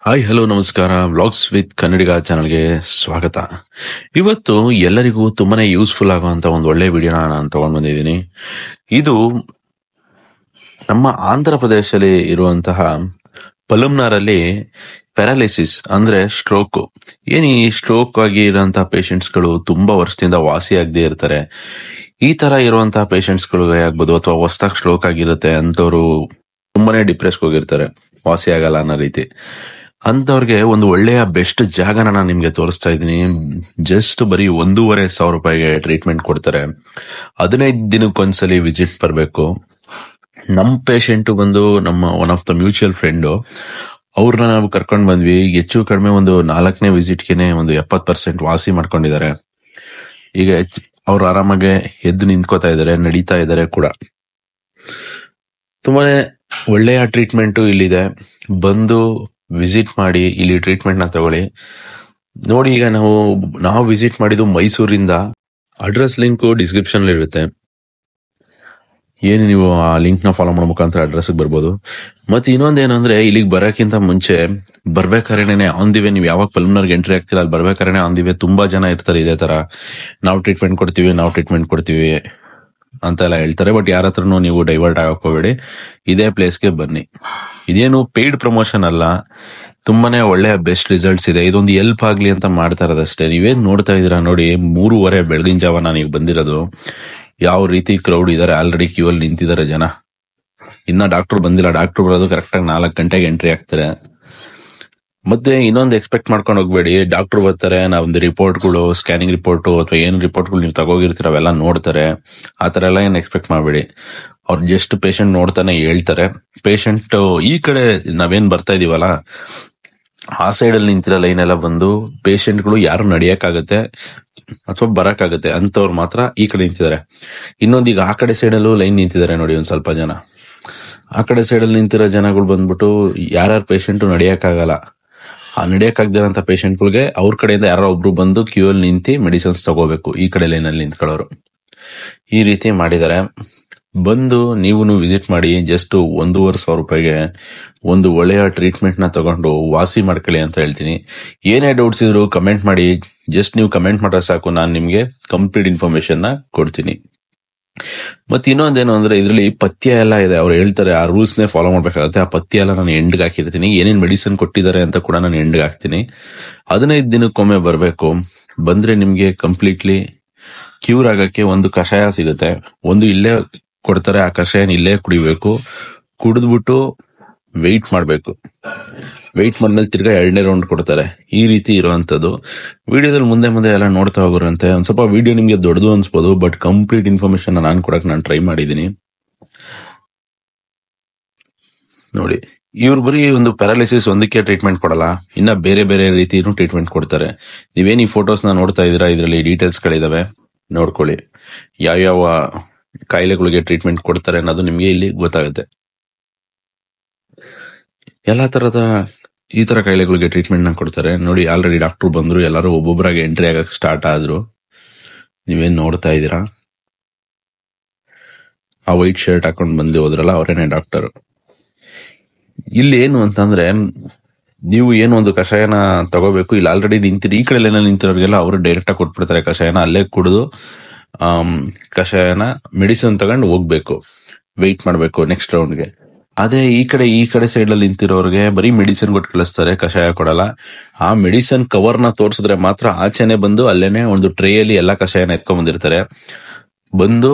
Hi hello ನಮಸ್ಕಾರ. Vlogs with ಕನ್ನಡಿಗ ಚಾನಲ್ಗೆ ಸ್ವಾಗತ. ಇವತ್ತು ಎಲ್ಲರಿಗೂ ತುಂಬಾನೇ ಯೂಸ್ಫುಲ್ ಆಗುವಂತ ಒಂದು ಒಳ್ಳೆ ವಿಡಿಯೋನ ನಾನು ತಗೊಂಡ್ ಬಂದಿದ್ದೀನಿ. ಇದು ನಮ್ಮ ಆಂಧ್ರ ಪ್ರದೇಶದಲ್ಲಿ ಇರುವಂತಹ ಪಲಮ್ನಾರಲ್ಲಿ ಪ್ಯಾರಾಲಿಸಿಸ್ ಅಂದ್ರೆ ಸ್ಟ್ರೋಕ್. ಏನ್ ಈ ಸ್ಟ್ರೋಕ್ ಆಗಿ ಇರುವಂತಹ ಪೇಷಂಟ್ಸ್ ಗಳು ತುಂಬಾ ವರ್ಷದಿಂದ ವಾಸಿಯಾಗದೇ ಇರ್ತಾರೆ. ಈ ತರ ಇರುವಂತಹ ಪೇಷಂಟ್ಸ್ ಗಳಿಗೆ ಆಗ್ಬೋದು ಅಥವಾ ಹೊಸದಾಗಿ ಸ್ಟ್ರೋಕ್ ಆಗಿರುತ್ತೆ ಅಂತವ್ರು ತುಂಬಾನೇ ಡಿಪ್ರೆಸ್ ಹೋಗಿರ್ತಾರೆ, ವಾಸಿ ಆಗಲ್ಲ ಅನ್ನೋ ರೀತಿ. ಅಂತವ್ರಿಗೆ ಒಂದು ಒಳ್ಳೆಯ ಬೆಸ್ಟ್ ಜಾಗನ ನಾನು ನಿಮ್ಗೆ ತೋರಿಸ್ತಾ ಇದ್ದೀನಿ. ಜಸ್ಟ್ ಬರೀ 1,500 ರೂಪಾಯಿಗೆ ಟ್ರೀಟ್ಮೆಂಟ್ ಕೊಡ್ತಾರೆ. 15 ದಿನಕ್ಕೊಂದ್ಸಲಿ ವಿಸಿಟ್ ಬರಬೇಕು. ನಮ್ ಪೇಷಂಟ್ ಬಂದು ನಮ್ಮ one of the mutual friend, ಅವ್ರನ್ನ ನಾವು ಕರ್ಕೊಂಡ್ ಬಂದ್ವಿ. ಹೆಚ್ಚು ಕಡಿಮೆ ಒಂದು 4ನೇ ವಿಸಿಟ್ಗೆನೆ ಒಂದು 70% ವಾಸಿ ಮಾಡ್ಕೊಂಡಿದ್ದಾರೆ. ಈಗ ಅವ್ರು ಆರಾಮಾಗೆ ಎದ್ದು ನಿಂತ್ಕೋತಾ ಇದಾರೆ, ನಡೀತಾ ಇದಾರೆ ಕೂಡ. ತುಂಬಾನೇ ಒಳ್ಳೆಯ ಟ್ರೀಟ್ಮೆಂಟ್ ಇಲ್ಲಿದೆ. ಬಂದು ವಿಸಿಟ್ ಮಾಡಿ ಇಲ್ಲಿ ಟ್ರೀಟ್ಮೆಂಟ್ ನ ತಗೊಳ್ಳಿ. ನೋಡಿ, ಈಗ ನಾವು ವಿಸಿಟ್ ಮಾಡಿದ್ದು ಮೈಸೂರಿಂದ. ಅಡ್ರೆಸ್ ಲಿಂಕ್ ಡಿಸ್ಕ್ರಿಪ್ಷನ್ ಇರುತ್ತೆ. ಏನು ನೀವು ಆ ಲಿಂಕ್ ನ ಫಾಲೋ ಮಾಡೋ ಮುಖಾಂತರ ಅಡ್ರೆಸ್ ಬರ್ಬೋದು. ಮತ್ತೆ ಇನ್ನೊಂದೇನಂದ್ರೆ, ಇಲ್ಲಿಗೆ ಬರೋಕ್ಕಿಂತ ಮುಂಚೆ ಬರ್ಬೇಕಾರೇನೆ ಆನ್ ದಿ ವೇ, ನೀವು ಯಾವಾಗ ಪಲ್ಮನರ್ಗೆ ಎಂಟ್ರಿ ಆಗ್ತೀರಾ ಅಲ್ಲಿ ಬರ್ಬೇಕಾರೇನೆ ಆನ್ ದಿ ವೇ ತುಂಬಾ ಜನ ಇರ್ತಾರೆ ಇದೇ ತರ. ನಾವು ಟ್ರೀಟ್ಮೆಂಟ್ ಕೊಡ್ತೀವಿ ಅಂತ ಎಲ್ಲ ಹೇಳ್ತಾರೆ. ಬಟ್ ಯಾರ ಹತ್ರನು ನೀವು ಡೈವರ್ಟ್ ಆಗಕ್ ಹೋಗ್ಬೇಡಿ, ಇದೇ ಪ್ಲೇಸ್ಗೆ ಬನ್ನಿ. ಇದೇನು ಪೇಯ್ಡ್ ಪ್ರಮೋಷನ್ ಅಲ್ಲ, ತುಂಬಾನೇ ಒಳ್ಳೆಯ ಬೆಸ್ಟ್ ರಿಸಲ್ಟ್ಸ್ ಇದೆ. ಇದೊಂದು ಹೆಲ್ಪ್ ಆಗ್ಲಿ ಅಂತ ಮಾಡ್ತಾ ಇರೋದಷ್ಟೇ. ನೀವೇನ್ ನೋಡ್ತಾ ಇದೀರಾ ನೋಡಿ, 3:30 ಬೆಳಗಿನ ಜಾವ ನಾನು ಈಗ ಬಂದಿರೋದು. ಯಾವ ರೀತಿ ಕ್ರೌಡ್ ಇದಾರೆ, ಆಲ್ರೆಡಿ ಕ್ಯೂ ಅಲ್ಲಿ ನಿಂತಿದ್ದಾರೆ ಜನ. ಇನ್ನ ಡಾಕ್ಟರ್ ಬಂದಿಲ್ಲ. ಡಾಕ್ಟರ್ ಬರೋದು ಕರೆಕ್ಟ್ ಆಗಿ 4 ಗಂಟೆಗೆ ಎಂಟ್ರಿ ಆಗ್ತಾರೆ. ಮತ್ತೆ ಇನ್ನೊಂದು ಎಕ್ಸ್ಪೆಕ್ಟ್ ಮಾಡ್ಕೊಂಡು ಹೋಗ್ಬೇಡಿ, ಡಾಕ್ಟರ್ ಬರ್ತಾರೆ, ನಾವೊಂದು ರಿಪೋರ್ಟ್ಗಳು, ಸ್ಕ್ಯಾನಿಂಗ್ ರಿಪೋರ್ಟ್ ಅಥವಾ ಏನು ರಿಪೋರ್ಟ್ಗಳು ನೀವು ತಗೋಗಿರ್ತೀರ ಅವೆಲ್ಲ ನೋಡ್ತಾರೆ. ಆತರ ಎಲ್ಲ ಏನ್ ಎಕ್ಸ್ಪೆಕ್ಟ್ ಮಾಡ್ಬೇಡಿ. ಅವ್ರು ಜಸ್ಟ್ ಪೇಷಂಟ್ ನೋಡ್ತಾನೆ ಹೇಳ್ತಾರೆ. ಪೇಷಂಟ್ ಈ ಕಡೆ ನಾವೇನ್ ಬರ್ತಾ ಇದೀವಲ್ಲ, ಆ ಸೈಡ್ ಅಲ್ಲಿ ನಿಂತಿರೋ ಲೈನ್ ಎಲ್ಲ ಬಂದು ಪೇಷಂಟ್ಗಳು ಯಾರು ನಡಿಯಕ್ಕಾಗತ್ತೆ ಅಥವಾ ಬರಕ್ಕಾಗತ್ತೆ ಅಂತವ್ರು ಮಾತ್ರ ಈ ಕಡೆ ನಿಂತಿದ್ದಾರೆ. ಇನ್ನೊಂದೀಗ ಆ ಕಡೆ ಸೈಡ್ ಅಲ್ಲೂ ಲೈನ್ ನಿಂತಿದ್ದಾರೆ ನೋಡಿ ಒಂದ್ ಸ್ವಲ್ಪ ಜನ. ಆ ಕಡೆ ಸೈಡ್ ಅಲ್ಲಿ ನಿಂತಿರೋ ಜನಗಳು ಬಂದ್ಬಿಟ್ಟು ಯಾರ್ಯಾರು ಪೇಷಂಟ್ ನಡಿಯಕ್ಕಾಗಲ್ಲ, ಆ ನಡಿಯಕ್ಕಾಗದಿರೋಂಥ ಪೇಷಂಟ್ಗಳಿಗೆ ಅವ್ರ ಕಡೆಯಿಂದ ಯಾರೋ ಒಬ್ರು ಬಂದು ಕ್ಯೂ ಅಲ್ಲಿ ನಿಂತಿ ಮೆಡಿಸಿನ್ಸ್ ತಗೋಬೇಕು. ಈ ಕಡೆ ಲೈನ್ ಅಲ್ಲಿ ನಿಂತ್ಕೊಳ್ಳೋರು ಈ ರೀತಿ ಮಾಡಿದ್ದಾರೆ. ಬಂದು ನೀವು ವಿಸಿಟ್ ಮಾಡಿ. ಜಸ್ಟ್ 1,500 ರೂಪಾಯಿಗೆ ಒಂದು ಒಳ್ಳೆಯ ಟ್ರೀಟ್ಮೆಂಟ್ ನ ತಗೊಂಡು ವಾಸಿ ಮಾಡ್ಕೊಳ್ಳಿ ಅಂತ ಹೇಳ್ತೀನಿ. ಏನೇ ಡೌಟ್ಸ್ ಇದ್ರು ಕಮೆಂಟ್ ಮಾಡಿ. ಜಸ್ಟ್ ನೀವು ಕಮೆಂಟ್ ಮಾಡಿದ್ರೆ ಸಾಕು, ನಾನು ನಿಮ್ಗೆ ಕಂಪ್ಲೀಟ್ ಇನ್ಫಾರ್ಮೇಶನ್ ನ ಕೊಡ್ತೀನಿ. ಮತ್ತೆ ಇನ್ನೊಂದೇನು ಅಂದ್ರೆ, ಇದ್ರಲ್ಲಿ ಪಥ್ಯ ಎಲ್ಲ ಇದೆ. ಅವ್ರು ಹೇಳ್ತಾರೆ ಆ ರೂಲ್ಸ್ ನೇ ಫಾಲೋ ಮಾಡ್ಬೇಕಾಗುತ್ತೆ. ಆ ಪಥ್ಯ ಎಲ್ಲ ನಾನು ಎಂಡ್ಗೆ ಹಾಕಿರ್ತೀನಿ. ಏನೇನ್ ಮೆಡಿಸಿನ್ ಕೊಟ್ಟಿದ್ದಾರೆ ಅಂತ ಕೂಡ ನಾನು ಎಂಡ್ಗೆ ಹಾಕ್ತೀನಿ. 15 ದಿನಕ್ಕೊಮ್ಮೆ ಬರ್ಬೇಕು. ಬಂದ್ರೆ ನಿಮ್ಗೆ ಕಂಪ್ಲೀಟ್ಲಿ ಕ್ಯೂರ್ ಆಗಕ್ಕೆ ಒಂದು ಕಷಾಯ ಸಿಗುತ್ತೆ. ಒಂದು ಇಲ್ಲೇ ಕೊಡ್ತಾರೆ, ಆ ಕಷಾಯನ ಇಲ್ಲೇ ಕುಡಿಬೇಕು. ಕುಡಿದ್ಬಿಟ್ಟು ವೆಯ್ಟ್ ಮಾಡ್ಬೇಕು. ವೆಯ್ಟ್ ಮಾಡಿದ್ಮೇಲೆ ತಿರ್ಗಾ 2ನೇ ರೌಂಡ್ ಕೊಡ್ತಾರೆ. ಈ ರೀತಿ ಇರುವಂತದ್ದು. ವಿಡಿಯೋದಲ್ಲಿ ಮುಂದೆ ಎಲ್ಲ ನೋಡ್ತಾ ಹೋಗೋರಂತೆ. ಒಂದ್ ಸ್ವಲ್ಪ ವಿಡಿಯೋ ನಿಮ್ಗೆ ದೊಡ್ಡದು ಅನ್ಸ್ಬೋದು, ಬಟ್ ಕಂಪ್ಲೀಟ್ ಇನ್ಫಾರ್ಮೇಶನ್ ನಾನು ಕೊಡಕ್ ನಾನು ಟ್ರೈ ಮಾಡಿದೀನಿ. ನೋಡಿ, ಇವ್ರು ಬರೀ ಒಂದು ಪ್ಯಾರಾಲಿಸಿಸ್ ಒಂದಕ್ಕೆ ಟ್ರೀಟ್ಮೆಂಟ್ ಕೊಡಲ್ಲ, ಇನ್ನ ಬೇರೆ ಬೇರೆ ರೀತಿನೂ ಟ್ರೀಟ್ಮೆಂಟ್ ಕೊಡ್ತಾರೆ. ನೀವೇನ್ ಈ ಫೋಟೋಸ್ ನ ನೋಡ್ತಾ ಇದೀರಾ, ಇದರಲ್ಲಿ ಡೀಟೇಲ್ಸ್ ಗಳಿದಾವೆ, ನೋಡ್ಕೊಳ್ಳಿ. ಯಾವ್ಯಾವ ಕಾಯಿಲೆಗಳಿಗೆ ಟ್ರೀಟ್ಮೆಂಟ್ ಕೊಡ್ತಾರೆ ಅನ್ನೋದು ನಿಮ್ಗೆ ಇಲ್ಲಿ ಗೊತ್ತಾಗುತ್ತೆ. ಎಲ್ಲಾ ತರದ ಈ ತರ ಕಾಯಿಲೆಗಳಿಗೆ ಟ್ರೀಟ್ಮೆಂಟ್ ನ ಕೊಡ್ತಾರೆ. ನೋಡಿ, ಆಲ್ರೆಡಿ ಡಾಕ್ಟರ್ ಬಂದ್ರು, ಎಲ್ಲರೂ ಒಬ್ಬೊಬ್ಬರಾಗಿ ಎಂಟ್ರಿ ಆಗಕ್ ಸ್ಟಾರ್ಟ್ ಆದ್ರು. ನೀವೇನ್ ನೋಡ್ತಾ ಇದೀರಾ, ಆ ವೈಟ್ ಶರ್ಟ್ ಹಾಕೊಂಡ್ ಬಂದು ಹೋದ್ರಲ್ಲ, ಅವರೇನೆ ಡಾಕ್ಟರ್. ಇಲ್ಲಿ ಏನು ಅಂತಂದ್ರೆ, ನೀವು ಏನು ಒಂದು ಕಷಾಯನ ತಗೋಬೇಕು. ಇಲ್ಲಿ ಆಲ್ರೆಡಿ ನಿಂತಿರಿ, ಈ ಕಡೆ ನಿಂತಿರೋರಿಗೆಲ್ಲ ಅವರು ಡೈರೆಕ್ಟ್ ಆಗಿ ಕೊಟ್ಬಿಡ್ತಾರೆ ಕಷಾಯನ. ಅಲ್ಲೇ ಕುಡಿದು ಕಷಾಯನ ಮೆಡಿಸಿನ್ ತಗೊಂಡು ಹೋಗ್ಬೇಕು. ವೆಯ್ಟ್ ಮಾಡ್ಬೇಕು ನೆಕ್ಸ್ಟ್ ರೌಂಡ್ಗೆ. ಅದೇ ಈ ಕಡೆ ಸೈಡ್ ಅಲ್ಲಿ ನಿಂತಿರೋರ್ಗೆ ಬರೀ ಮೆಡಿಸಿನ್ ಕೊಟ್ಟು ಕಳಿಸ್ತಾರೆ, ಕಷಾಯ ಕೊಡಲ್ಲ. ಆ ಮೆಡಿಸಿನ್ ಕವರ್ ನ ತೋರ್ಸಿದ್ರೆ ಮಾತ್ರ ಆಚೆನೆ ಬಂದು ಅಲ್ಲೇನೆ ಒಂದು ಟ್ರೇಯಲ್ಲಿ ಎಲ್ಲಾ ಕಷಾಯನ ಎತ್ಕೊಂಡ್ ಬಂದಿರ್ತಾರೆ, ಬಂದು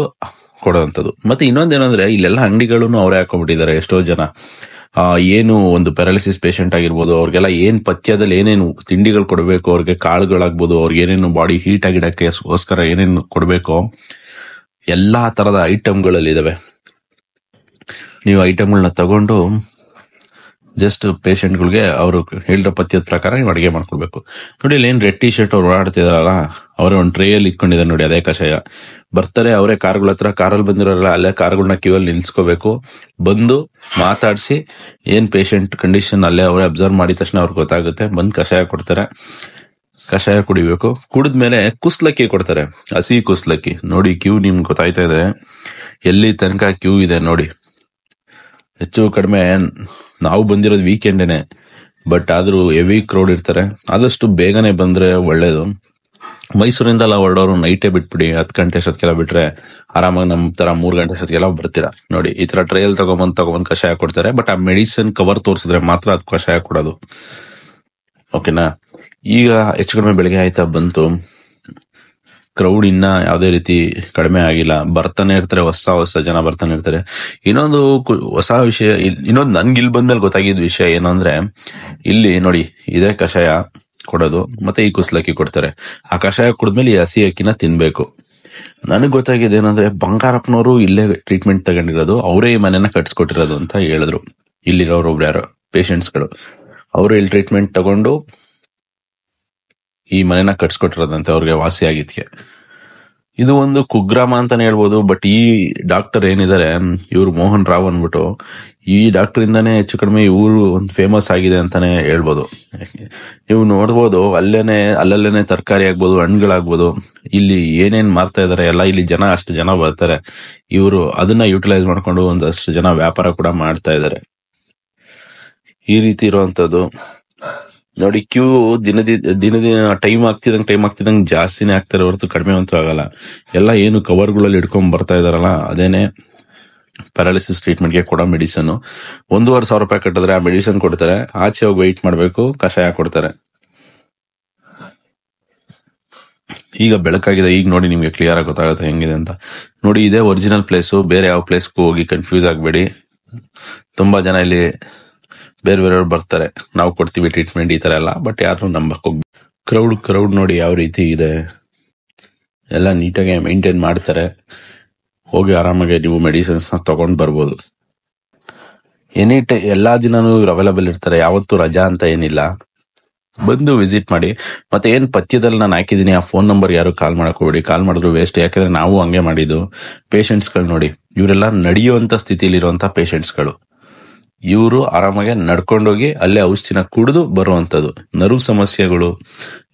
ಕೊಡೋವಂಥದ್ದು. ಮತ್ತೆ ಇನ್ನೊಂದೇನಂದ್ರೆ, ಇಲ್ಲೆಲ್ಲ ಅಂಗಡಿಗಳನ್ನು ಅವರೇ ಹಾಕೊಂಡ್ಬಿಟ್ಟಿದ್ದಾರೆ. ಎಷ್ಟೋ ಜನ ಏನು ಒಂದು ಪ್ಯಾರಾಲಿಸಿಸ್ ಪೇಷಂಟ್ ಆಗಿರ್ಬೋದು, ಅವ್ರಿಗೆಲ್ಲ ಏನ್ ಪಥ್ಯದಲ್ಲಿ ಏನೇನು ತಿಂಡಿಗಳು ಕೊಡಬೇಕು, ಅವ್ರಿಗೆ ಕಾಳುಗಳಾಗ್ಬೋದು, ಅವ್ರಿಗೆ ಏನೇನು ಬಾಡಿ ಹೀಟ್ ಆಗಿಡಕ್ಕೋಸ್ಕರ ಏನೇನು ಕೊಡಬೇಕು, ಎಲ್ಲಾ ತರದ ಐಟಮ್ಗಳಲ್ಲಿ ಇದಾವೆ. ನೀವು ಐಟಮ್ಗಳನ್ನ ತಗೊಂಡು ಜಸ್ಟ್ ಪೇಷಂಟ್ಗಳಿಗೆ ಅವರು ಹೇಳಿರೋ ಪಥ್ಯದ ಪ್ರಕಾರ ನೀವು ಅಡಿಗೆ ಮಾಡ್ಕೊಳ್ಬೇಕು. ನೋಡಿ, ಇಲ್ಲಿ ಏನ್ ರೆಡ್ ಟಿ ಶರ್ಟ್ ಅವ್ರು ಓಡಾಡ್ತಿದಾರಲ್ಲ, ಅವರೇ ಒಂದು ಟ್ರೇಯಲ್ಲಿ ಇಟ್ಕೊಂಡಿದ್ದಾರೆ ನೋಡಿ, ಅದೇ ಕಷಾಯ. ಬರ್ತಾರೆ ಅವರೇ ಕಾರ್ಗಳ ಹತ್ರ, ಕಾರಲ್ಲಿ ಬಂದಿರೋಲ್ಲ, ಅಲ್ಲೇ ಕಾರ್ಗಳನ್ನ ಕ್ಯೂ ಅಲ್ಲಿ ನಿಲ್ಸ್ಕೋಬೇಕು. ಬಂದು ಮಾತಾಡಿಸಿ ಏನ್ ಪೇಷಂಟ್ ಕಂಡೀಷನ್ ಅಲ್ಲೇ ಅವರೇ ಅಬ್ಸರ್ವ್ ಮಾಡಿದ ತಕ್ಷಣ ಅವ್ರಿಗೆ ಗೊತ್ತಾಗುತ್ತೆ. ಬಂದು ಕಷಾಯ ಕೊಡ್ತಾರೆ, ಕಷಾಯ ಕುಡಿಬೇಕು. ಕುಡಿದ್ಮೇಲೆ ಕುಸ್ಲಕ್ಕಿ ಕೊಡ್ತಾರೆ, ಹಸಿ ಕುಸ್ಲಕ್ಕಿ. ನೋಡಿ, ಕ್ಯೂ ನಿಮ್ಗೆ ಗೊತ್ತಾಯ್ತಾ ಇದೆ ಎಲ್ಲಿ ತನಕ ಕ್ಯೂ ಇದೆ ನೋಡಿ. ಹೆಚ್ಚು ಕಡಿಮೆ ನಾವು ಬಂದಿರೋದು ವೀಕೆಂಡೇನೆ, ಬಟ್ ಆದ್ರೂ ಹೆವಿ ಕ್ರೌಡ್ ಇರ್ತಾರೆ. ಆದಷ್ಟು ಬೇಗನೆ ಬಂದ್ರೆ ಒಳ್ಳೇದು. ಮೈಸೂರಿಂದ ಎಲ್ಲ ಹೊರಡೋರು ನೈಟೇ ಬಿಟ್ಬಿಡಿ, 10 ಗಂಟೆ ಅಷ್ಟೊತ್ತಿಗೆಲ್ಲ ಬಿಟ್ರೆ ಆರಾಮಾಗಿ ನಮ್ ತರ 3 ಗಂಟೆ ಅಷ್ಟೊತ್ತಿಗೆಲ್ಲ ಬರ್ತೀರಾ. ನೋಡಿ ಈ ತರ ಟ್ರೈಲ್ ತಗೊಂಬಂದ್ ಕಷಾಯ ಕೊಡ್ತಾರೆ. ಬಟ್ ಆ ಮೆಡಿಸಿನ್ ಕವರ್ ತೋರಿಸಿದ್ರೆ ಮಾತ್ರ ಅದ್ ಕಷಾಯ ಕೊಡೋದು. ಓಕೆನಾ? ಈಗ ಹೆಚ್ಚು ಕಡಿಮೆ ಬೆಳಿಗ್ಗೆ ಆಯ್ತಾ ಬಂತು, ಕ್ರೌಡ್ ಇನ್ನ ಯಾವ್ದೇ ರೀತಿ ಕಡಿಮೆ ಆಗಿಲ್ಲ, ಬರ್ತಾನೆ ಇರ್ತಾರೆ, ಹೊಸ ಜನ ಬರ್ತಾನೆ ಇರ್ತಾರೆ. ಇನ್ನೊಂದು ಹೊಸ ವಿಷಯ, ಇನ್ನೊಂದು ನನ್ಗೆ ಇಲ್ಲಿ ಬಂದ್ಮೇಲೆ ಗೊತ್ತಾಗಿದ್ ವಿಷಯ ಏನು ಅಂದ್ರೆ, ಇಲ್ಲಿ ನೋಡಿ ಇದೇ ಕಷಾಯ ಕೊಡೋದು, ಮತ್ತೆ ಈ ಕುಸ್ಲಕ್ಕಿ ಕೊಡ್ತಾರೆ. ಆ ಕಷಾಯ ಕುಡಿದ್ಮೇಲೆ ಈ ಹಸಿ ಅಕ್ಕಿನ ತಿನ್ಬೇಕು. ನನಗ್ ಗೊತ್ತಾಗಿದೆ ಏನಂದ್ರೆ, ಬಂಗಾರಪ್ಪನವರು ಇಲ್ಲೇ ಟ್ರೀಟ್ಮೆಂಟ್ ತಗೊಂಡಿರೋದು, ಅವರೇ ಈ ಮನೆನ ಕಟ್ಸ್ಕೊಟ್ಟಿರೋದು ಅಂತ ಹೇಳಿದ್ರು. ಇಲ್ಲಿರೋರು ಒಬ್ರು ಯಾರೋ ಪೇಷಂಟ್ಸ್ಗಳು, ಅವರು ಇಲ್ಲಿ ಟ್ರೀಟ್ಮೆಂಟ್ ತಗೊಂಡು ಈ ಮನೆನ ಕಟ್ಸ್ಕೊಟ್ಟಿರೋದಂತೆ ಅವ್ರಿಗೆ ವಾಸಿ ಆಗಿದ್ಕೆ. ಇದು ಒಂದು ಕುಗ್ರಾಮ ಅಂತಾನೆ ಹೇಳ್ಬೋದು. ಬಟ್ ಈ ಡಾಕ್ಟರ್ ಏನಿದ್ದಾರೆ, ಇವ್ರು ಮೋಹನ್ ರಾವ್ ಅನ್ಬಿಟ್ಟು, ಈ ಡಾಕ್ಟರ್ ಇಂದಾನೆ ಹೆಚ್ಚು ಕಡಿಮೆ ಇವರು ಒಂದು ಫೇಮಸ್ ಆಗಿದೆ ಅಂತಾನೆ ಹೇಳ್ಬೋದು. ನೀವು ನೋಡ್ಬೋದು, ಅಲ್ಲಲ್ಲೇನೆ ತರಕಾರಿ ಆಗ್ಬೋದು, ಹಣ್ಣುಗಳಾಗ್ಬೋದು, ಇಲ್ಲಿ ಏನೇನ್ ಮಾರ್ತಾ ಇದಾರೆ ಎಲ್ಲ, ಇಲ್ಲಿ ಅಷ್ಟು ಜನ ಬರ್ತಾರೆ. ಇವರು ಅದನ್ನ ಯೂಟಿಲೈಸ್ ಮಾಡ್ಕೊಂಡು ಒಂದಷ್ಟು ಜನ ವ್ಯಾಪಾರ ಕೂಡ ಮಾಡ್ತಾ ಇದಾರೆ. ಈ ರೀತಿ ಇರುವಂತದ್ದು ನೋಡಿ. ಕ್ಯೂ ದಿನ ಟೈಮ್ ಆಗ್ತಿದಂಗ್ ಜಾಸ್ತಿನೇ ಆಗ್ತಾರೆ ಹೊರತು ಕಡಿಮೆ ಅಂತೂ ಆಗಲ್ಲ. ಎಲ್ಲ ಏನು ಕವರ್ಗಳಲ್ಲಿ ಇಟ್ಕೊಂಡ್ ಬರ್ತಾ ಇದಾರಲ್ಲ, ಅದೇನೆ ಪ್ಯಾರಾಲಿಸಿಸ್ ಟ್ರೀಟ್ಮೆಂಟ್ಗೆ ಕೊಡೋ ಮೆಡಿಸನ್. 1,500 ರೂಪಾಯಿ ಕಟ್ಟಿದ್ರೆ ಆ ಮೆಡಿಸನ್ ಕೊಡ್ತಾರೆ. ಆಚೆ ಹೋಗಿ ವೆಯ್ಟ್ ಮಾಡ್ಬೇಕು, ಕಷಾಯ ಕೊಡ್ತಾರೆ. ಈಗ ಬೆಳಕಾಗಿದೆ, ಈಗ ನೋಡಿ ನಿಮ್ಗೆ ಕ್ಲಿಯರ್ ಆಗಿ ಗೊತ್ತಾಗುತ್ತೆ ಹೆಂಗಿದೆ ಅಂತ. ನೋಡಿ ಇದೇ ಒರಿಜಿನಲ್ ಪ್ಲೇಸು, ಬೇರೆ ಯಾವ ಪ್ಲೇಸ್ಗೂ ಹೋಗಿ ಕನ್ಫ್ಯೂಸ್ ಆಗ್ಬೇಡಿ. ತುಂಬಾ ಜನ ಇಲ್ಲಿ ಬೇರೆಯವ್ರು ಬರ್ತಾರೆ, ನಾವು ಕೊಡ್ತೀವಿ ಟ್ರೀಟ್ಮೆಂಟ್ ಈ ತರ ಎಲ್ಲ, ಬಟ್ ಯಾರು ನಂಬಕ್ ಹೋಗ್ಬೇಕು. ಕ್ರೌಡ್ ನೋಡಿ ಯಾವ ರೀತಿ ಇದೆ, ಎಲ್ಲ ನೀಟಾಗಿ ಮೇಂಟೈನ್ ಮಾಡ್ತಾರೆ. ಹೋಗಿ ಆರಾಮಾಗಿ ನೀವು ಮೆಡಿಸಿನ್ಸ್ ತಗೊಂಡ್ ಬರ್ಬೋದು. ಎಲ್ಲಾ ದಿನಾನು ಇವ್ರು ಅವೈಲಬಲ್ ಇರ್ತಾರೆ, ಯಾವತ್ತೂ ರಜಾ ಅಂತ ಏನಿಲ್ಲ. ಬಂದು ವಿಸಿಟ್ ಮಾಡಿ. ಮತ್ತೆ ಏನ್ ಪಥ್ಯದಲ್ಲಿ ನಾನು ಹಾಕಿದೀನಿ ಆ ಫೋನ್ ನಂಬರ್ ಯಾರು ಕಾಲ್ ಮಾಡಕ್ ಹೋಗ್ಬೇಡಿ. ಕಾಲ್ ಮಾಡಿದ್ರು ವೇಸ್ಟ್, ಯಾಕಂದ್ರೆ ನಾವು ಹಂಗೆ ಮಾಡಿದ್ದು. ಪೇಷಂಟ್ಸ್ಗಳು ನೋಡಿ, ಇವರೆಲ್ಲ ನಡೆಯುವಂತ ಸ್ಥಿತಿಲಿರುವಂತ ಪೇಷಂಟ್ಸ್ಗಳು. ಇವರು ಆರಾಮಾಗಿ ನಡ್ಕೊಂಡೋಗಿ ಅಲ್ಲೇ ಔಷಧಿನ ಕುಡಿದು ಬರುವಂತದ್ದು. ನರ್ವ್ ಸಮಸ್ಯೆಗಳು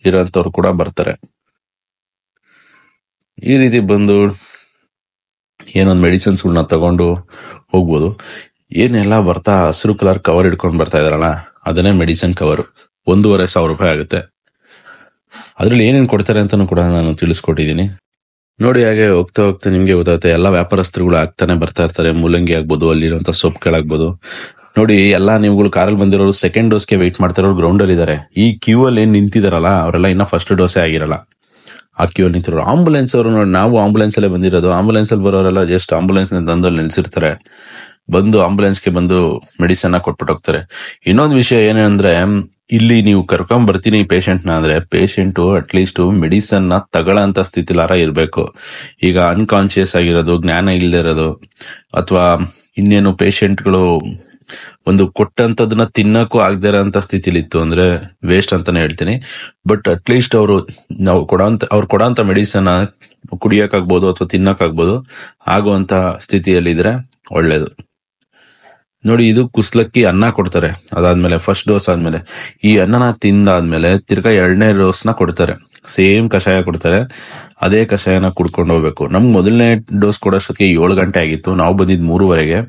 ಇರೋಂಥವ್ರು ಕೂಡ ಬರ್ತಾರೆ. ಈ ರೀತಿ ಬಂದು ಏನೊಂದು ಮೆಡಿಸಿನ್ಸ್ಗಳನ್ನ ತಗೊಂಡು ಹೋಗ್ಬೋದು. ಏನೆಲ್ಲ ಬರ್ತಾ ಹಸಿರು ಕಲರ್ ಕವರ್ ಇಟ್ಕೊಂಡು ಬರ್ತಾ ಇದಾರಲ್ಲ, ಅದನ್ನೇ ಮೆಡಿಸಿನ್ ಕವರ್. 1,500 ರೂಪಾಯಿ ಆಗುತ್ತೆ. ಅದ್ರಲ್ಲಿ ಏನೇನ್ ಕೊಡ್ತಾರೆ ಅಂತಾನು ಕೂಡ ನಾನು ತಿಳಿಸ್ಕೊಟ್ಟಿದ್ದೀನಿ. ನೋಡಿ, ಹಾಗೆ ಹೋಗ್ತಾ ನಿಮ್ಗೆ ಗೊತ್ತಾಗುತ್ತೆ, ಎಲ್ಲಾ ವ್ಯಾಪಾರಸ್ಥರುಗಳು ಆಗ್ತಾನೆ ಬರ್ತಾ ಇರ್ತಾರೆ. ಮೂಲಂಗಿ ಆಗ್ಬೋದು, ಅಲ್ಲಿರುವಂತ ಸೊಪ್ಪುಗಳಾಗ್ಬೋದು. ನೋಡಿ, ಎಲ್ಲಾ ನೀವುಗಳು ಕಾರಲ್ಲಿ ಬಂದಿರೋರು ಸೆಕೆಂಡ್ ಡೋಸ್ಗೆ ವೆಯ್ಟ್ ಮಾಡ್ತಿರೋರು ಗ್ರೌಂಡ್ ಅಲ್ಲಿ ಇದಾರೆ. ಈ ಕ್ಯೂ ಅಲ್ಲಿ ಏನ್ ನಿಂತಿದಾರಲ್ಲ, ಅವರೆಲ್ಲ ಇನ್ನ ಫಸ್ಟ್ ಡೋಸೇ ಆಗಿರಲ್ಲ. ಆ ಕ್ಯೂ ಅಲ್ಲಿ ನಿಂತಿರೋರು. ಆಂಬುಲೆನ್ಸ್ ಅವರು ನೋಡಿ, ನಾವು ಆಂಬುಲೆನ್ಸ್ ಅಲ್ಲೇ ಬಂದಿರೋದು. ಆಂಬುಲೆನ್ಸ್ ಅಲ್ಲಿ ಬರೋರೆಲ್ಲ ಜಸ್ಟ್ ಆಂಬುಲೆನ್ಸ್ ತಂದಲ್ಲಿ ನಿಲ್ಸಿರ್ತಾರೆ. ಬಂದು ಆಂಬುಲೆನ್ಸ್ಗೆ ಬಂದು ಮೆಡಿಸನ್ ಕೊಟ್ಬಿಟ್ಟು ಹೋಗ್ತಾರೆ. ಇನ್ನೊಂದು ವಿಷಯ ಏನಂದ್ರೆ, ಇಲ್ಲಿ ನೀವು ಕರ್ಕೊಂಡ್ ಬರ್ತೀನಿ ಪೇಷಂಟ್ ನ ಅಂದ್ರೆ, ಪೇಷಂಟ್ ಅಟ್ಲೀಸ್ಟ್ ಮೆಡಿಸನ್ ನ ತಗೊಳ್ಳೋಂತ ಸ್ಥಿತಿಲಾರ ಇರ್ಬೇಕು. ಈಗ ಅನ್ಕಾನ್ಶಿಯಸ್ ಆಗಿರೋದು, ಜ್ಞಾನ ಇಲ್ಲದೆ ಇರೋದು, ಅಥವಾ ಇನ್ನೇನು ಪೇಷಂಟ್ಗಳು ಒಂದು ಕೊಟ್ಟಂತದನ್ನ ತಿನ್ನಕ್ಕೂ ಆಗದೆ ಇರೋಂತ ಸ್ಥಿತಿಲಿತ್ತು ಅಂದ್ರೆ ವೇಸ್ಟ್ ಅಂತಾನೆ ಹೇಳ್ತೀನಿ. ಬಟ್ ಅಟ್ಲೀಸ್ಟ್ ಅವ್ರು ಕೊಡೋಂತ ಮೆಡಿಸನ್ ಕುಡಿಯಕ್ಕಾಗ್ಬೋದು ಅಥವಾ ತಿನ್ನಕ್ಕಾಗ್ಬೋದು, ಆಗುವಂತ ಸ್ಥಿತಿಯಲ್ಲಿದ್ರೆ ಒಳ್ಳೇದು. ನೋಡಿ, ಇದು ಕುಸ್ಲಕ್ಕಿ ಅನ್ನ ಕೊಡ್ತಾರೆ. ಅದಾದ್ಮೇಲೆ ಫಸ್ಟ್ ಡೋಸ್ ಆದ್ಮೇಲೆ ಈ ಅನ್ನನ ತಿಂದಾದ್ಮೇಲೆ ತಿರ್ಗಾ 2ನೇ ಡೋಸ್ನ ಕೊಡ್ತಾರೆ. ಸೇಮ್ ಕಷಾಯ ಕೊಡ್ತಾರೆ. ಅದೇ ಕಷಾಯನ ಕುಡ್ಕೊಂಡು ಹೋಗ್ಬೇಕು. ನಮ್ಗೆ ಮೊದಲನೇ ಡೋಸ್ ಕೊಡೋಷ್ಟೊತ್ತಿಗೆ 7 ಗಂಟೆ ಆಗಿತ್ತು. ನಾವು ಬಂದಿದ್ 3:30ಗೆ.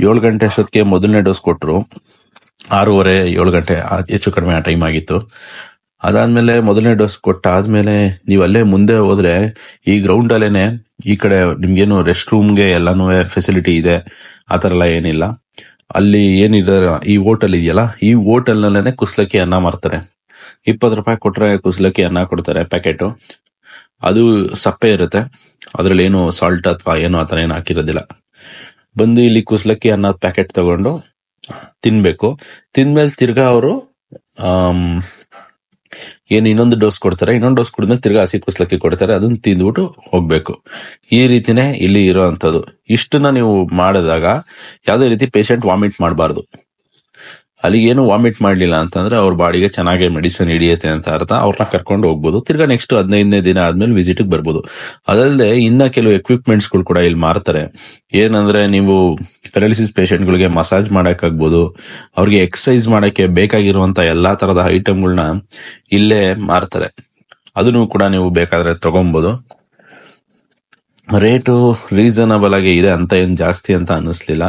7 ಗಂಟೆ ಅಷ್ಟೊತ್ತಿಗೆ ಮೊದಲನೇ ಡೋಸ್ ಕೊಟ್ರು. 6:30, 7 ಗಂಟೆ ಹೆಚ್ಚು ಕಡಿಮೆ ಆ ಟೈಮ್ ಆಗಿತ್ತು. ಅದಾದ್ಮೇಲೆ ಮೊದಲನೇ ಡೋಸ್ ಕೊಟ್ಟಾದ್ಮೇಲೆ ನೀವು ಅಲ್ಲೇ ಮುಂದೆ ಹೋದ್ರೆ, ಈ ಗ್ರೌಂಡ್ ಅಲ್ಲೇನೆ ಈ ಕಡೆ ನಿಮ್ಗೇನು ರೆಸ್ಟ್ ರೂಮ್ಗೆ ಎಲ್ಲಾನು ಫೆಸಿಲಿಟಿ ಇದೆ. ಆತರ ಎಲ್ಲ ಏನಿಲ್ಲ. ಅಲ್ಲಿ ಏನಿದೆ, ಈ ಹೋಟೆಲ್ ಇದೆಯಲ್ಲ, ಈ ಹೋಟೆಲ್ ನಲ್ಲೇನೆ ಕುಸ್ಲಕ್ಕಿ ಅನ್ನ ಮಾರ್ತಾರೆ. 20 ರೂಪಾಯಿ ಕೊಟ್ರೆ ಕುಸ್ಲಕ್ಕಿ ಅನ್ನ ಕೊಡ್ತಾರೆ ಪ್ಯಾಕೆಟ್. ಅದು ಸಪ್ಪೆ ಇರುತ್ತೆ, ಅದ್ರಲ್ಲಿ ಏನು ಸಾಲ್ಟ್ ಅಥವಾ ಏನು ಆತರ ಏನು ಹಾಕಿರೋದಿಲ್ಲ. ಬಂದು ಇಲ್ಲಿ ಕುಸ್ಲಕ್ಕಿ ಅನ್ನ ಪ್ಯಾಕೆಟ್ ತಗೊಂಡು ತಿನ್ಬೇಕು. ತಿಂದ್ಮೇಲೆ ತಿರ್ಗಾ ಅವರು ಇನ್ನೊಂದು ಡೋಸ್ ಕೊಡ್ತಾರೆ. ಇನ್ನೊಂದು ಡೋಸ್ ಕುಡಿದ್ಮೇಲೆ ತಿರ್ಗಾ ಹಸಿ ಕುಸ್ಲಕ್ಕಿ ಕೊಡ್ತಾರೆ. ಅದನ್ನ ತಿಂದ್ಬಿಟ್ಟು ಹೋಗ್ಬೇಕು. ಈ ರೀತಿನೇ ಇಲ್ಲಿ ಇರೋ ಅಂತದ್ದು. ಇಷ್ಟನ್ನ ನೀವು ಮಾಡಿದಾಗ ಯಾವ್ದೇ ರೀತಿ ಪೇಷಂಟ್ ವಾಮಿಟ್ ಮಾಡಬಾರ್ದು. ಅಲ್ಲಿಗೇನು ವಾಮಿಟ್ ಮಾಡ್ಲಿಲ್ಲ ಅಂತಂದ್ರೆ ಅವ್ರ ಬಾಡಿಗೆ ಚೆನ್ನಾಗಿ ಮೆಡಿಸಿನ್ ಹಿಡಿಯುತ್ತೆ ಅಂತ ಅರ್ಥ. ಅವ್ರನ್ನ ಕರ್ಕೊಂಡು ಹೋಗ್ಬೋದು. ತಿರ್ಗಾ ನೆಕ್ಸ್ಟ್ 15ನೇ ದಿನ ಆದ್ಮೇಲೆ ವಿಸಿಟ್ ಬರ್ಬೋದು. ಅದಲ್ಲದೆ ಇನ್ನ ಕೆಲವು ಎಕ್ವಿಪ್ಮೆಂಟ್ಸ್ ಗಳು ಕೂಡ ಇಲ್ಲಿ ಮಾರ್ತಾರೆ. ಏನಂದ್ರೆ, ನೀವು ಪ್ಯಾರಾಲಿಸಿಸ್ ಪೇಷಂಟ್ಗಳಿಗೆ ಮಸಾಜ್ ಮಾಡಕ್ ಆಗ್ಬೋದು, ಅವ್ರಿಗೆ ಎಕ್ಸರ್ಸೈಸ್ ಮಾಡಕ್ಕೆ ಬೇಕಾಗಿರುವಂತ ಎಲ್ಲಾ ತರದ ಐಟಮ್ಗಳನ್ನ ಇಲ್ಲೇ ಮಾರ್ತಾರೆ. ಅದನ್ನು ಕೂಡ ನೀವು ಬೇಕಾದ್ರೆ ತಗೊಬಹುದು. ರೇಟು ರೀಸನಬಲ್ ಆಗಿ ಇದೆ, ಅಂತ ಏನ್ ಜಾಸ್ತಿ ಅಂತ ಅನ್ನಿಸ್ಲಿಲ್ಲ.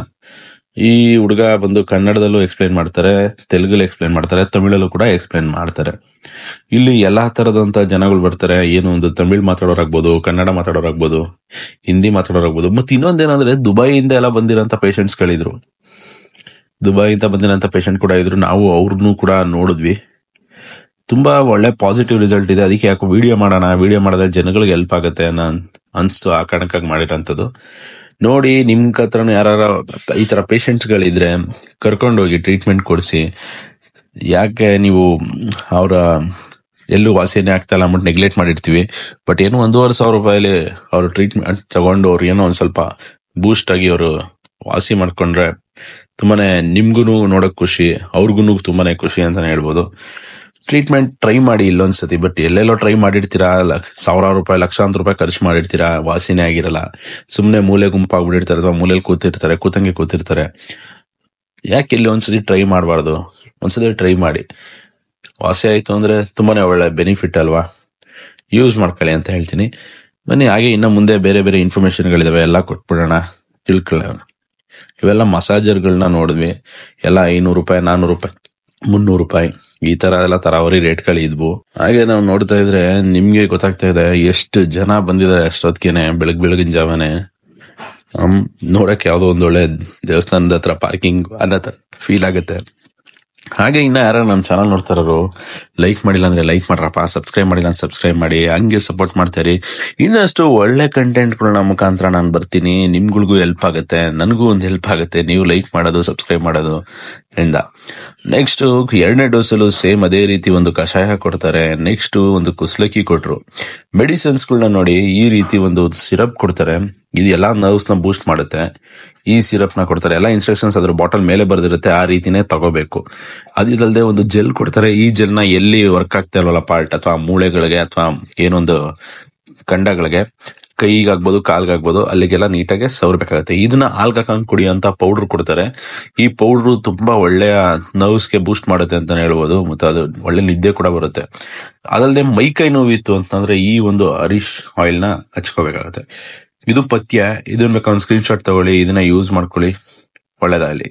ಈ ಹುಡುಗ ಬಂದು ಕನ್ನಡದಲ್ಲೂ ಎಕ್ಸ್ಪ್ಲೈನ್ ಮಾಡ್ತಾರೆ, ತೆಲುಗಲ್ಲಿ ಎಕ್ಸ್ಪ್ಲೈನ್ ಮಾಡ್ತಾರೆ, ತಮಿಳಲ್ಲೂ ಕೂಡ ಎಕ್ಸ್ಪ್ಲೈನ್ ಮಾಡ್ತಾರೆ. ಇಲ್ಲಿ ಎಲ್ಲಾ ತರದಂತ ಜನಗಳು ಬರ್ತಾರೆ. ಏನು ಒಂದು ತಮಿಳ್ ಮಾತಾಡೋರಾಗ್ಬೋದು, ಕನ್ನಡ ಮಾತಾಡೋರಾಗ್ಬೋದು, ಹಿಂದಿ ಮಾತಾಡೋರಾಗ್ಬೋದು. ಮತ್ತೆ ಇನ್ನೊಂದೇನಂದ್ರೆ ದುಬೈಯಿಂದ ಎಲ್ಲ ಬಂದಿರೋಂತ ಪೇಷಂಟ್ಸ್ ಗಳಿದ್ರು. ದುಬೈಯಿಂದ ಬಂದಿರೋಂತ ಪೇಷಂಟ್ ಕೂಡ ಇದ್ರು. ನಾವು ಅವ್ರನ್ನೂ ಕೂಡ ನೋಡಿದ್ವಿ. ತುಂಬಾ ಒಳ್ಳೆ ಪಾಸಿಟಿವ್ ರಿಸಲ್ಟ್ ಇದೆ. ಅದಕ್ಕೆ ಯಾಕೋ ವಿಡಿಯೋ ಮಾಡಿದ್ರೆ ಜನಗಳಿಗೆ ಹೆಲ್ಪ್ ಆಗುತ್ತೆ ಅನ್ಸ್ತು. ಆ ಕಾರಣಕ್ಕಾಗಿ ಮಾಡಿರೋಂಥದ್ದು. ನೋಡಿ, ನಿಮ್ ಹತ್ರನು ಯಾರ ಈ ತರ ಪೇಷಂಟ್ಸ್ ಗಳಿದ್ರೆ ಕರ್ಕೊಂಡೋಗಿ ಟ್ರೀಟ್ಮೆಂಟ್ ಕೊಡಿಸಿ. ಯಾಕೆ ನೀವು ಅವರ ಎಲ್ಲೂ ವಾಸಿನೇ ಆಗ್ತಾ ಇಲ್ಲ ಅಂದ್ಬಿಟ್ಟು ನೆಗ್ಲೆಕ್ಟ್ ಮಾಡಿರ್ತೀವಿ. ಬಟ್ ಏನೋ 1,500 ರೂಪಾಯಿಲಿ ಅವ್ರು ಟ್ರೀಟ್ಮೆಂಟ್ ತಗೊಂಡು ಅವ್ರು ಏನೋ ಒಂದ್ ಸ್ವಲ್ಪ ಬೂಸ್ಟ್ ಆಗಿ ಅವರು ವಾಸಿ ಮಾಡ್ಕೊಂಡ್ರೆ ತುಂಬಾನೇ ನಿಮ್ಗೂನು ನೋಡಕ್ ಖುಷಿ, ಅವ್ರಿಗೂ ತುಂಬಾನೇ ಖುಷಿ ಅಂತಾನೆ ಹೇಳ್ಬೋದು. ಟ್ರೀಟ್ಮೆಂಟ್ ಟ್ರೈ ಮಾಡಿ ಇಲ್ಲೊಂದ್ಸತಿ. ಬಟ್ ಎಲ್ಲೆಲ್ಲೋ ಟ್ರೈ ಮಾಡಿರ್ತೀರಾ, 1,000 ರೂಪಾಯಿ, ಲಕ್ಷಾಂತರ ರೂಪಾಯಿ ಖರ್ಚು ಮಾಡಿರ್ತೀರಾ, ವಾಸಿನೇ ಆಗಿರಲ್ಲ. ಸುಮ್ನೆ ಮೂಲೆ ಗುಂಪಾಗ್ಬಿಟ್ಟಿರ್ತಾರೆ ಅಥವಾ ಮೂಲೆಯಲ್ಲಿ ಕೂತಿರ್ತಾರೆ. ಯಾಕೆ ಇಲ್ಲಿ ಒಂದ್ಸತಿ ಟ್ರೈ ಮಾಡಬಾರ್ದು? ಒಂದ್ಸತಿ ಟ್ರೈ ಮಾಡಿ. ವಾಸಿ ಆಯ್ತು ಅಂದ್ರೆ ತುಂಬಾನೇ ಒಳ್ಳೆ ಬೆನಿಫಿಟ್ ಅಲ್ವಾ? ಯೂಸ್ ಮಾಡ್ಕೊಳ್ಳಿ ಅಂತ ಹೇಳ್ತೀನಿ. ಬನ್ನಿ, ಹಾಗೆ ಇನ್ನ ಮುಂದೆ ಬೇರೆ ಬೇರೆ ಇನ್ಫಾರ್ಮೇಶನ್ಗಳಿದಾವೆ, ಎಲ್ಲ ಕೊಟ್ಬಿಡೋಣ, ತಿಳ್ಕೊಳ್ಳೋಣ. ಇವೆಲ್ಲ ಮಸಾಜರ್ಗಳನ್ನ ನೋಡಿದ್ವಿ. ಎಲ್ಲ 500 ರೂಪಾಯಿ, 400 ರೂಪಾಯಿ, 300 ರೂಪಾಯಿ, ಈ ತರ ಎಲ್ಲ ತರಾವರಿ ರೇಟ್ಗಳು ಇದ್ವು. ಹಾಗೆ ನಾವು ನೋಡ್ತಾ ಇದ್ರೆ ನಿಮ್ಗೆ ಗೊತ್ತಾಗ್ತಾ ಇದೆ ಎಷ್ಟು ಜನ ಬಂದಿದ್ದಾರೆ ಅಷ್ಟೊತ್ತಿಗೆನೆ, ಬೆಳಗಿನ ಜಾವನೆ. ನೋಡಕ್ ಯಾವ್ದೋ ಒಂದ್ ಒಳ್ಳೆ ದೇವಸ್ಥಾನದ ಹತ್ರ ಪಾರ್ಕಿಂಗ್ ಅನ್ನೋ ತರ ಫೀಲ್ ಆಗುತ್ತೆ. ಹಾಗೆ ಇನ್ನ ಯಾರು ನಮ್ಮ ಚಾನಲ್ ನೋಡ್ತಾರೋ ಲೈಕ್ ಮಾಡಿಲ್ಲ ಅಂದ್ರೆ ಲೈಕ್ ಮಾಡ್ರಪ್ಪ, ಸಬ್ಸ್ಕ್ರೈಬ್ ಮಾಡಿಲ್ಲ ಅಂದ್ರೆ ಸಬ್ಸ್ಕ್ರೈಬ್ ಮಾಡಿ, ಹಂಗೆ ಸಪೋರ್ಟ್ ಮಾಡ್ತಾರಿ. ಇನ್ನಷ್ಟು ಒಳ್ಳೆ ಕಂಟೆಂಟ್ಗಳನ್ನ ಮುಖಾಂತರ ನಾನು ಬರ್ತೀನಿ. ನಿಮ್ಗಳಿಗೂ ಹೆಲ್ಪ್ ಆಗುತ್ತೆ, ನನಗೂ ಒಂದು ಹೆಲ್ಪ್ ಆಗುತ್ತೆ. ನೀವು ಲೈಕ್ ಮಾಡೋದು, ಸಬ್ಸ್ಕ್ರೈಬ್ ಮಾಡೋದು ಇಂದ. ನೆಕ್ಸ್ಟ್ 2ನೇ ಡೋಸಲ್ಲೂ ಸೇಮ್ ಅದೇ ರೀತಿ ಒಂದು ಕಷಾಯ ಕೊಡ್ತಾರೆ. ನೆಕ್ಸ್ಟ್ ಒಂದು ಕುಸ್ಲಕ್ಕಿ ಕೊಟ್ರು. ಮೆಡಿಸಿನ್ಸ್ಗಳನ್ನ ನೋಡಿ, ಈ ರೀತಿ ಒಂದು ಸಿರಪ್ ಕೊಡ್ತಾರೆ. ಇದು ಎಲ್ಲಾ ನರ್ವ್ಸ್ ನ ಬೂಸ್ಟ್ ಮಾಡುತ್ತೆ. ಈ ಸಿರಪ್ ನ ಕೊಡ್ತಾರೆ. ಎಲ್ಲಾ ಇನ್ಸ್ಟ್ರಕ್ಷನ್ಸ್ ಅದ್ರ ಬಾಟಲ್ ಮೇಲೆ ಬರ್ದಿರುತ್ತೆ, ಆ ರೀತಿನೇ ತಗೋಬೇಕು. ಅದಿಲ್ಲದೆ ಒಂದು ಜೆಲ್ ಕೊಡ್ತಾರೆ. ಈ ಜೆಲ್ ನ ಎಲ್ಲಿ ವರ್ಕ್ ಆಗ್ತಾ ಇಲ್ವಲ್ಲ ಪಾರ್ಟ್, ಅಥವಾ ಮೂಳೆಗಳಿಗೆ ಅಥವಾ ಏನೊಂದು ಖಂಡಗಳಿಗೆ, ಕೈಗಾಗ್ಬೋದು, ಕಾಲ್ಗಾಗ್ಬೋದು, ಅಲ್ಲಿಗೆಲ್ಲ ನೀಟಾಗಿ ಸವರ್ಬೇಕಾಗತ್ತೆ. ಇದನ್ನ ಹಾಲ್ಗಾಕೊಂಡ್ ಕುಡಿಯೋಂತ ಪೌಡರ್ ಕೊಡ್ತಾರೆ. ಈ ಪೌಡ್ರು ತುಂಬಾ ಒಳ್ಳೆಯ ನರ್ವ್ಸ್ಗೆ ಬೂಸ್ಟ್ ಮಾಡುತ್ತೆ ಅಂತಾನೆ ಹೇಳ್ಬೋದು. ಮತ್ತೆ ಅದು ಒಳ್ಳೆ ನಿದ್ದೆ ಕೂಡ ಬರುತ್ತೆ. ಅದಲ್ಲದೆ ಮೈಕೈ ನೋವಿತ್ತು ಅಂತಂದ್ರೆ ಈ ಒಂದು ಅರಿಶ್ ಆಯಿಲ್ ನ ಹಚ್ಕೋಬೇಕಾಗತ್ತೆ. ಇದು ಪಥ್ಯ. ಇದನ್ನ ಬೇಕಾದ್ರೆ ಒಂದು ಸ್ಕ್ರೀನ್ ಶಾಟ್ ತಗೊಳ್ಳಿ, ಇದನ್ನ ಯೂಸ್ ಮಾಡ್ಕೊಳ್ಳಿ. ಒಳ್ಳೇದಾಗಲಿ.